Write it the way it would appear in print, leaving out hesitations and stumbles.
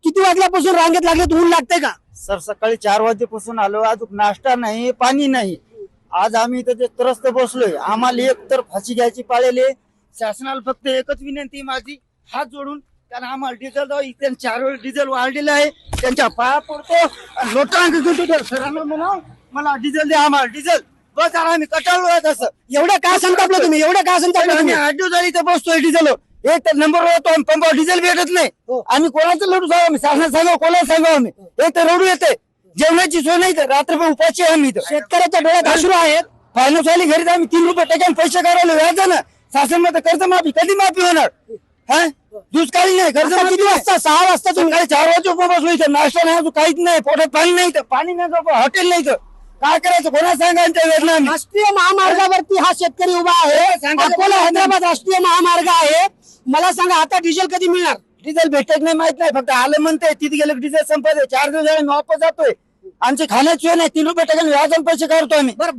किती वाजल्यापासून रांगेत लागले ऊन लागते का? सर सकाळी 4 वाजेपासून आलो, अजून नाश्ता नाही, पाणी नाही. आज आम्ही इथं जे त्रस्त बसलोय. आम्हाला एक तर फाशी घ्यायची पाळलेली. शासनाला फक्त एकच विनंती माझी, हात जोडून, कारण आम्हाला डिझेल द्यावं. इथे 4 वेळ डिझेल वाढलेलं आहे, त्यांच्या पाया पडतो आणि लोटांना सरांना म्हणा मला डिझेल द्या, आम्हाला डिझेल बस. आम्ही कटाळलो तसं. एवढं का संतापलं तुम्ही? एवढं का संतापलं आम्ही तुम्ही? 8 दिवस झाले इथे बसतोय डिझेल. एक तर नंबर होतो पंपावर डिझेल भेटत नाही. आम्ही कोणाचं लढू सांगू? आम्ही शासनाला सांगावं, कोणाला सांगावं? आम्ही एक तर रडू येते, जेवणाची सोय नाही, तर रात्रभर उपाशी आहे आम्ही इथं. शेतकऱ्याच्या डोळ्यात अश्रू आहेत. फायनान्स वाली घरी आम्ही 3 रुपये टक्क्याने पैसे काढवले व्याजानं. शासनामध्ये कर्ज माफी कधी माफी होणार? हा, दुष्काळी नाही कर्ज आता किती वाजता? 6 वाजता तुम्ही सकाळी 4 वाजता बसलो इथं. नाश्ता नाही, अजून काहीच नाही, पोटात पाणी नाही, तर पाणी नाही, हॉटेल नाही, तर काय करायचं? कोणा सांगायचं वेदना? आम्ही राष्ट्रीय महामार्गावरती हा शेतकरी उभा आहे. सांगा. अकोला हैदराबाद राष्ट्रीय महामार्ग आहे. मला सांगा आता डिझेल कधी मिळणार? डिझेल भेटत नाही, माहित नाही. फक्त आलं म्हणते, तिथे गेलं डिझेल संपत. 4 दिवस झाले मी वापस जातोय. आमची खाण्याची सोय नाही, 3 रुपये टक्क्याने व्याजाने पैसे काढतो आम्ही. बरं